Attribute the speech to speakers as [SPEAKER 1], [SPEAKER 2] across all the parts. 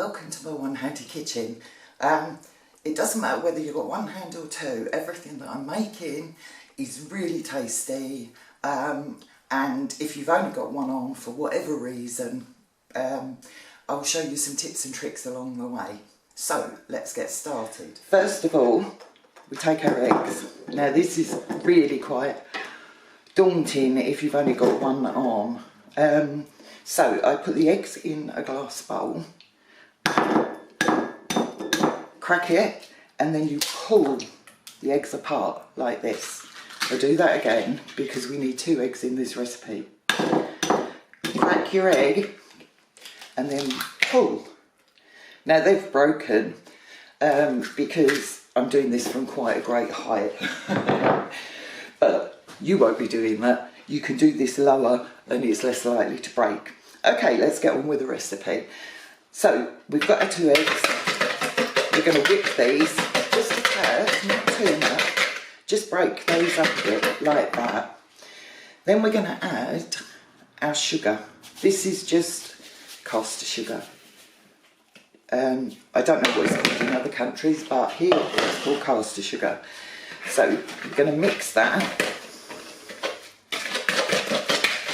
[SPEAKER 1] welcome to my one handy kitchen. It doesn't matter whether you've got one hand or two, everything that I'm making is really tasty, and if you've only got one arm for whatever reason, I'll show you some tips and tricks along the way. So let's get started. First of all, we take our eggs. Now this is really quite daunting if you've only got one arm. So I put the eggs in a glass bowl, crack it, and then you pull the eggs apart like this. I'll do that again because we need 2 eggs in this recipe. Crack your egg and then pull. Now they've broken because I'm doing this from quite a great height. But you won't be doing that. You can do this lower and it's less likely to break. Okay, let's get on with the recipe. So we've got our 2 eggs. We're going to whip these just a tad, not too much. Just break those up a bit like that. Then we're going to add our sugar. This is just caster sugar. I don't know what it's called in other countries, but here it's called caster sugar. So we're going to mix that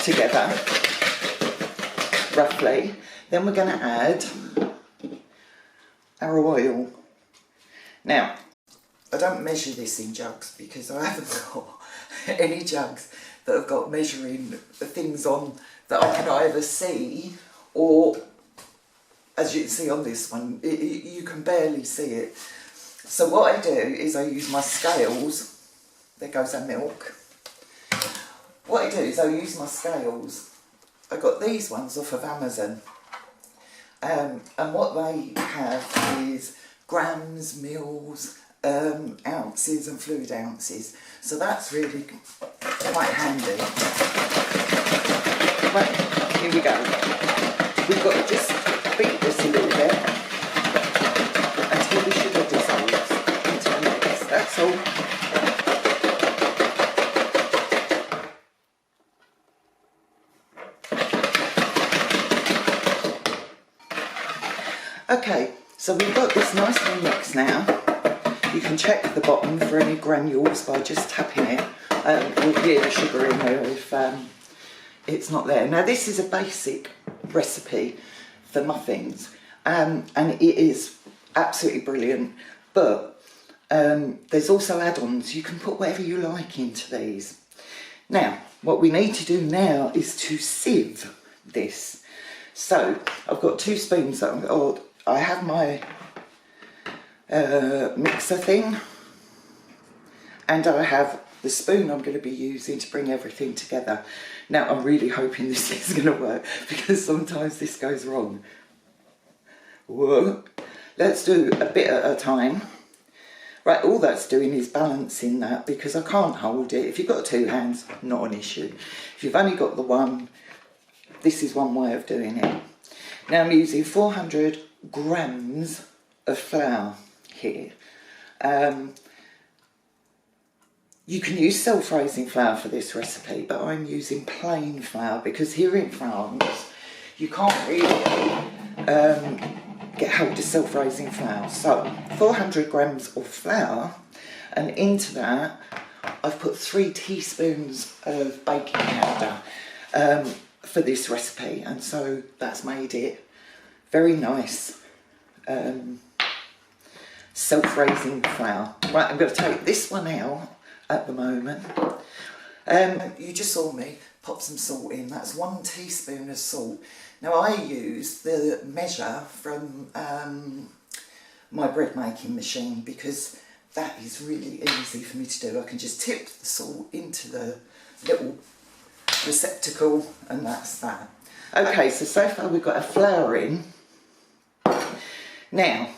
[SPEAKER 1] together roughly. Then we're going to add our oil. Now I don't measure this in jugs because I haven't got any jugs that have got measuring things on that I can either see, or as you can see on this one, you can barely see it. So what I do is I use my scales. There goes our milk. What I do is I use my scales. I got these ones off of Amazon. And what they have is grams, mils, ounces and fluid ounces. So that's really quite handy. Right, here we go. We've got to just beat this a little bit until the sugar dissolves into the mix. That's all. Okay, so we've got this nicely mixed now. You can check the bottom for any granules by just tapping it. You'll hear the sugar in there if it's not there. Now this is a basic recipe for muffins, and it is absolutely brilliant, but there's also add-ons. You can put whatever you like into these. Now what we need to do now is to sieve this. So I've got 2 spoons that I have my mixer thing, and I have the spoon I'm going to be using to bring everything together. Now I'm really hoping this is going to work because sometimes this goes wrong. Whoa. Let's do a bit at a time. Right, all that's doing is balancing that because I can't hold it. If you've got 2 hands, not an issue. If you've only got the one, this is one way of doing it. Now I'm using 400 grams of flour here. You can use self-raising flour for this recipe, but I'm using plain flour because here in France you can't really get hold of self-raising flour. So 400 grams of flour, and into that I've put 3 teaspoons of baking powder for this recipe, and so that's made it very nice self-raising flour. Right, I'm going to take this one out at the moment. You just saw me pop some salt in. That's 1 teaspoon of salt. Now I use the measure from my bread making machine because that is really easy for me to do. I can just tip the salt into the little receptacle and that's that. Okay, so far we've got our flour in. Now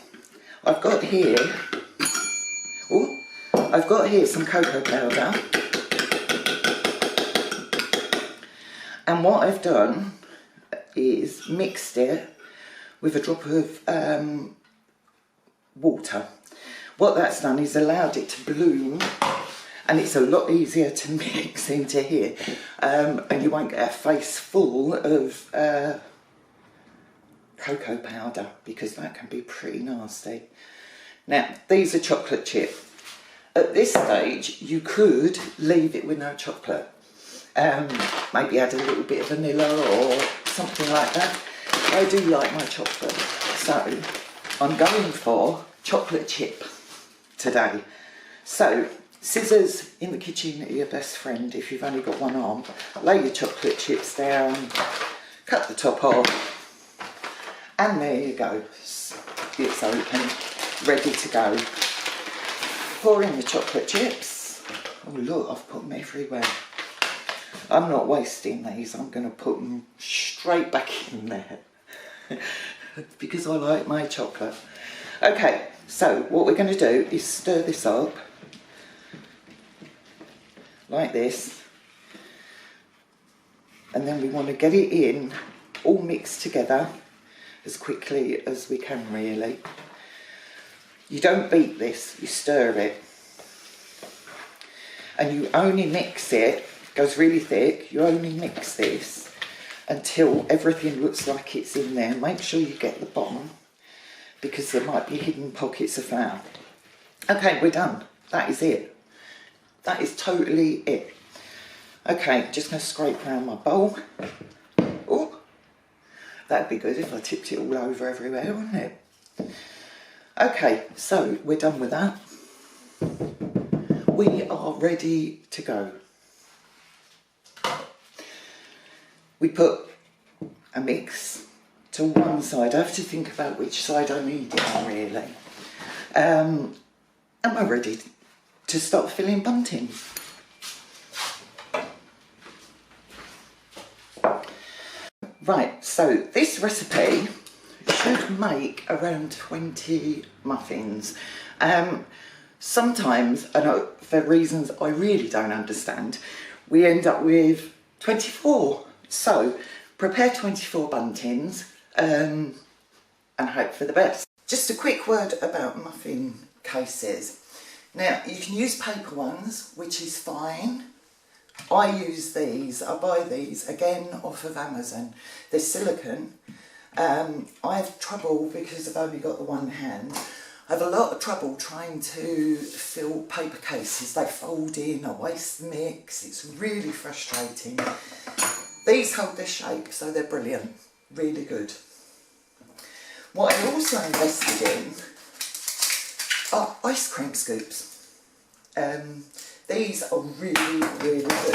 [SPEAKER 1] I've got here some cocoa powder, and what I've done is mixed it with a drop of water. What that's done is allowed it to bloom, and it's a lot easier to mix into here, and you won't get a face full of cocoa powder, because that can be pretty nasty. Now, these are chocolate chip. At this stage, you could leave it with no chocolate. Maybe add a little bit of vanilla or something like that. I do like my chocolate, so I'm going for chocolate chip today. So, scissors in the kitchen are your best friend if you've only got one arm. Lay your chocolate chips down, cut the top off, and there you go. It's open, ready to go. Pour in the chocolate chips. Oh look, I've put them everywhere. I'm not wasting these, I'm going to put them straight back in there because I like my chocolate. Okay, so what we're going to do is stir this up like this, and then we want to get it in all mixed together as quickly as we can, really. You don't beat this, you stir it, and you only mix it. Goes really thick. You only mix this until everything looks like it's in there. Make sure you get the bottom, because there might be hidden pockets of flour. Okay, we're done. That is it. That is totally it. Okay, just going to scrape around my bowl. Oh, that'd be good if I tipped it all over everywhere, wouldn't it? Okay, so we're done with that. We are ready to go. We put a mix to one side. I have to think about which side I need it on, really. And we're ready to start filling buntings. Right, so this recipe should make around 20 muffins. Sometimes, and for reasons I really don't understand, we end up with 24. So, prepare 24 buntings and hope for the best. Just a quick word about muffin cases. Now, you can use paper ones, which is fine. I use these, I buy these again off of Amazon. They're silicone. I have trouble because I've only got the one hand. I have a lot of trouble trying to fill paper cases. They fold in, I waste the mix. It's really frustrating. These hold their shape, so they're brilliant, really good. What I also invested in are ice cream scoops. These are really, really good.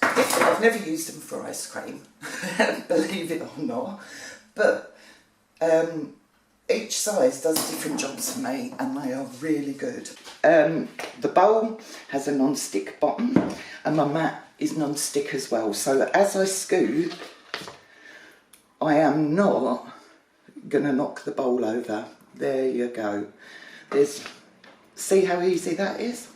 [SPEAKER 1] I've never used them for ice cream, believe it or not, but each size does different jobs for me, and they are really good. The bowl has a non-stick bottom, and my mat is non-stick as well, so as I scoop, I am not going to knock the bowl over. There you go. See how easy that is?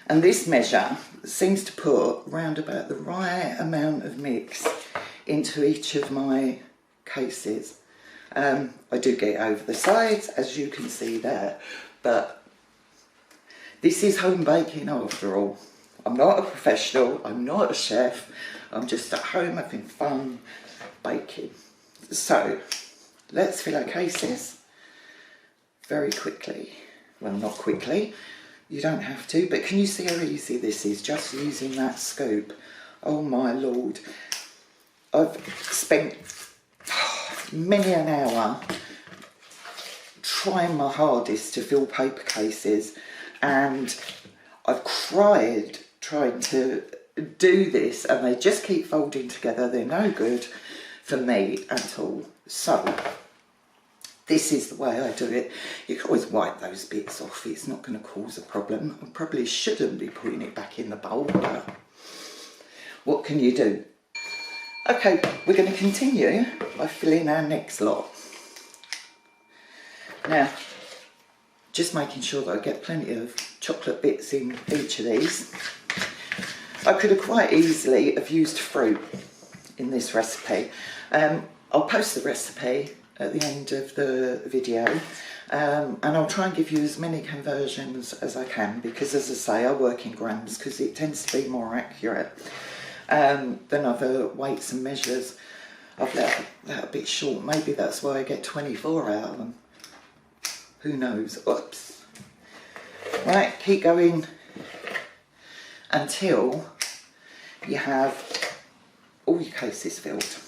[SPEAKER 1] And this measure seems to put round about the right amount of mix into each of my cases. I do get it over the sides, as you can see there, but this is home baking after all. I'm not a professional, I'm not a chef, I'm just at home having fun baking. So, let's fill our cases very quickly. Well, not quickly, you don't have to, but can you see how easy this is, just using that scoop? Oh my lord. I've spent many an hour trying my hardest to fill paper cases, and I've cried trying to do this, and they just keep folding together. They're no good for me at all. So this is the way I do it. You can always wipe those bits off, it's not going to cause a problem. I probably shouldn't be putting it back in the bowl, but what can you do? Okay, we're going to continue by filling our next lot. Now, just making sure that I get plenty of chocolate bits in each of these. I could have quite easily have used fruit in this recipe. I'll post the recipe at the end of the video, and I'll try and give you as many conversions as I can, because as I say, I work in grams because it tends to be more accurate than other weights and measures. I've let that a bit short. Maybe that's why I get 24 out of them. Who knows? Oops. Right, keep going until you have all your cases filled.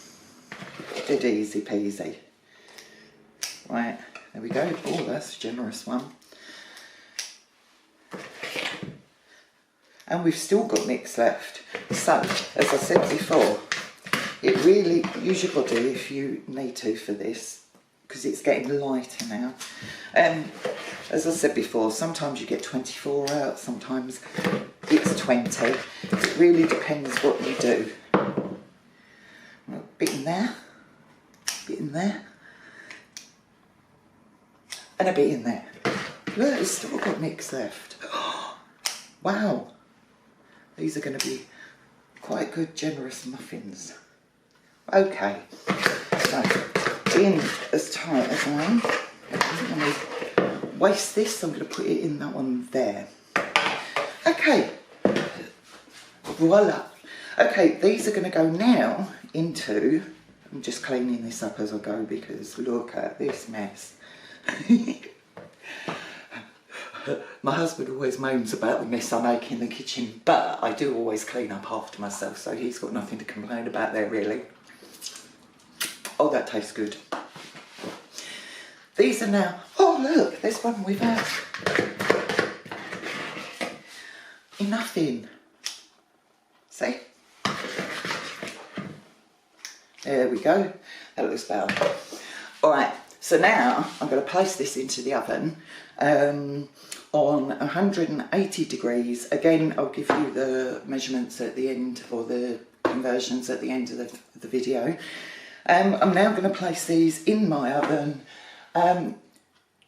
[SPEAKER 1] Dead easy peasy. Right, there we go. Oh, that's a generous one. And we've still got mix left. So, as I said before, it really, use your body if you need to for this, because it's getting lighter now. As I said before, sometimes you get 24 out, sometimes it's 20. It really depends what you do. A bit in there, a bit in there, and a bit in there. Look, it's still got mix left. Wow, these are going to be quite good, generous muffins. Okay, so in as tight as I am. I'm going to waste this, I'm going to put it in that one there. Okay, voila. Okay, these are going to go now into, I'm just cleaning this up as I go because look at this mess. My husband always moans about the mess I make in the kitchen, but I do always clean up after myself, so he's got nothing to complain about there really. Oh, that tastes good. These are now, oh look, there's one without enough in. See? There we go, that looks better. Alright, so now I'm going to place this into the oven on 180 degrees. Again, I'll give you the measurements at the end, or the conversions at the end of the video. I'm now going to place these in my oven,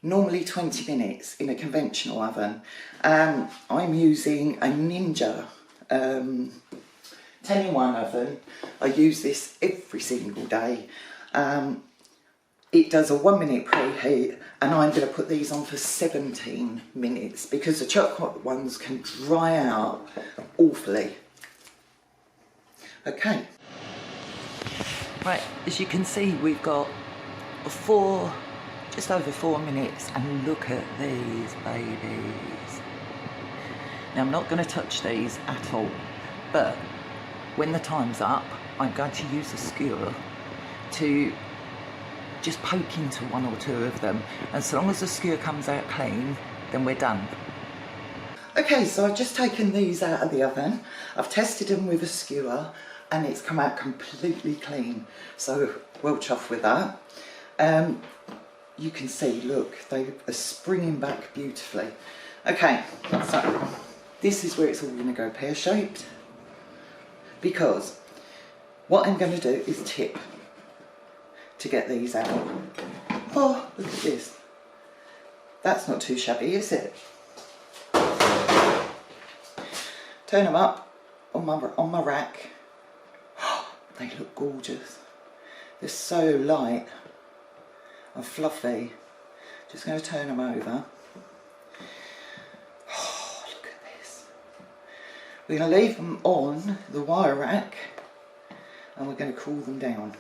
[SPEAKER 1] normally 20 minutes in a conventional oven. I'm using a Ninja 10-in-1 oven. I use this every single day. It does a 1-minute preheat, and I'm going to put these on for 17 minutes because the chocolate ones can dry out awfully. Okay. Right, as you can see, we've got just over 4 minutes, and look at these babies. Now, I'm not going to touch these at all, but when the time's up, I'm going to use a skewer to just poke into 1 or 2 of them, and so long as the skewer comes out clean, then we're done. Okay, so I've just taken these out of the oven. I've tested them with a skewer and it's come out completely clean, so well chuffed with that. You can see, look, they are springing back beautifully. Okay, so this is where it's all going to go pear-shaped, because what I'm going to do is tip to get these out. Oh, look at this. That's not too shabby, is it? Turn them up on my rack. They look gorgeous. They're so light and fluffy. Just going to turn them over. Oh, look at this. We're going to leave them on the wire rack and we're going to cool them down.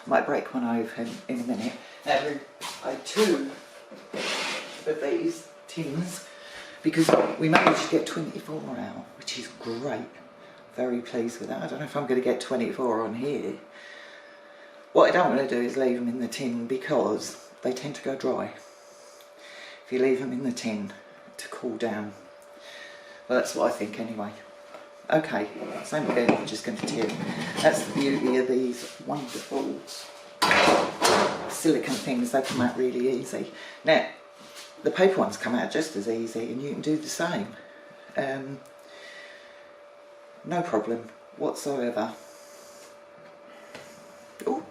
[SPEAKER 1] I might break one open in a minute. Now, I had 2 of these tins because we managed to get 24 out, which is great. Very pleased with that. I don't know if I'm going to get 24 on here. What I don't want to do is leave them in the tin because they tend to go dry if you leave them in the tin to cool down. Well, that's what I think anyway. Okay, same again, I'm just going to tip. That's the beauty of these wonderful silicone things, they come out really easy. Now, the paper ones come out just as easy and you can do the same. No problem whatsoever. Ooh.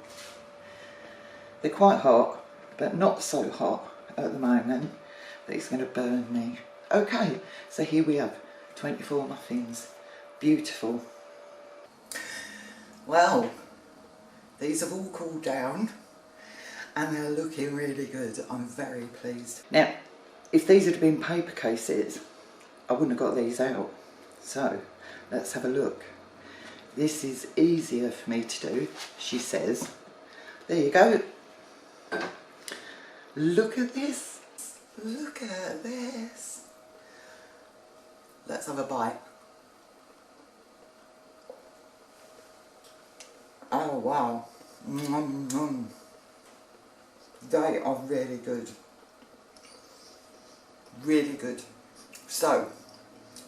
[SPEAKER 1] They're quite hot, but not so hot at the moment that it's going to burn me. Okay, so here we have 24 muffins. Beautiful. Well, these have all cooled down and they're looking really good. I'm very pleased. Now, if these had been paper cases, I wouldn't have got these out. So, let's have a look. this is easier for me to do, she says. There you go. Look at this. Look at this. Let's have a bite. Oh wow. They are really good. Really good. So,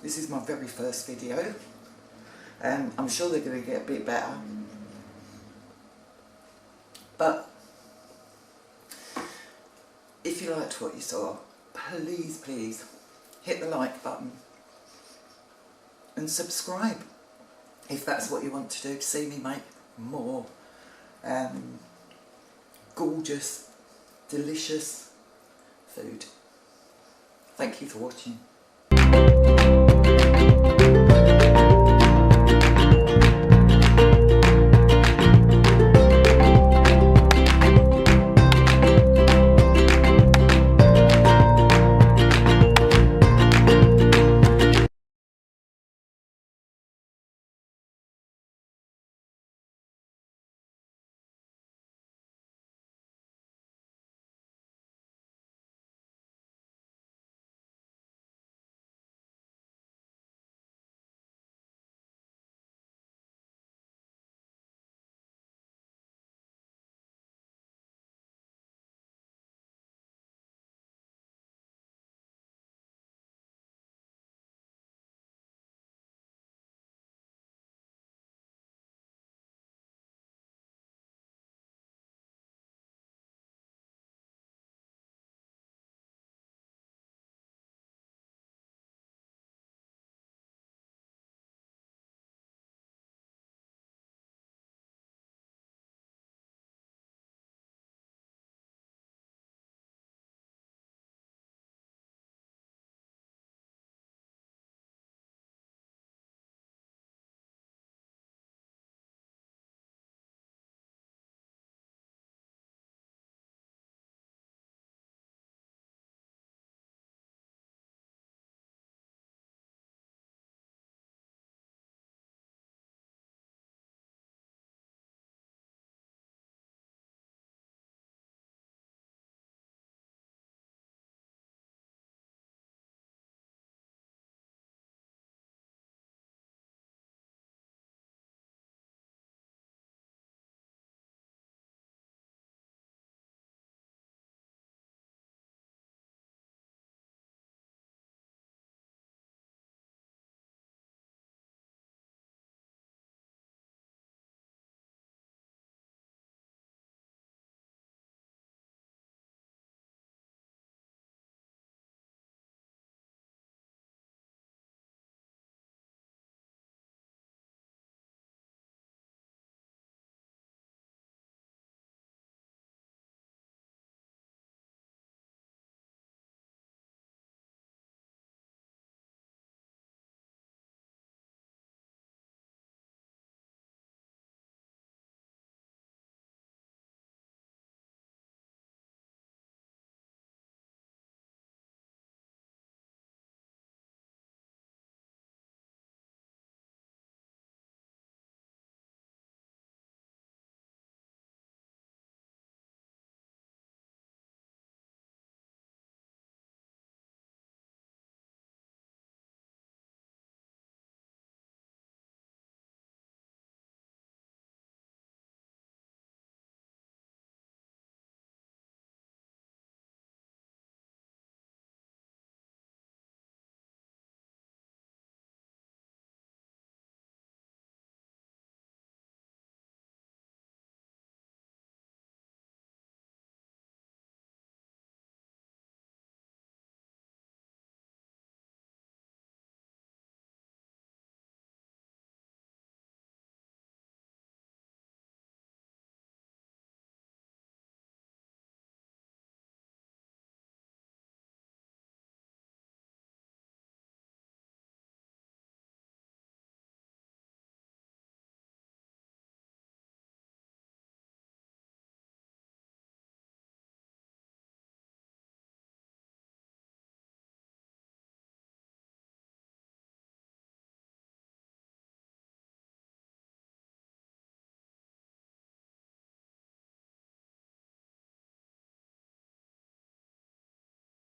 [SPEAKER 1] this is my very first video. I'm sure they're going to get a bit better. But, if you liked what you saw, please, please, hit the like button. And subscribe, if that's what you want to do, to see me make more gorgeous, delicious food. Thank you for watching.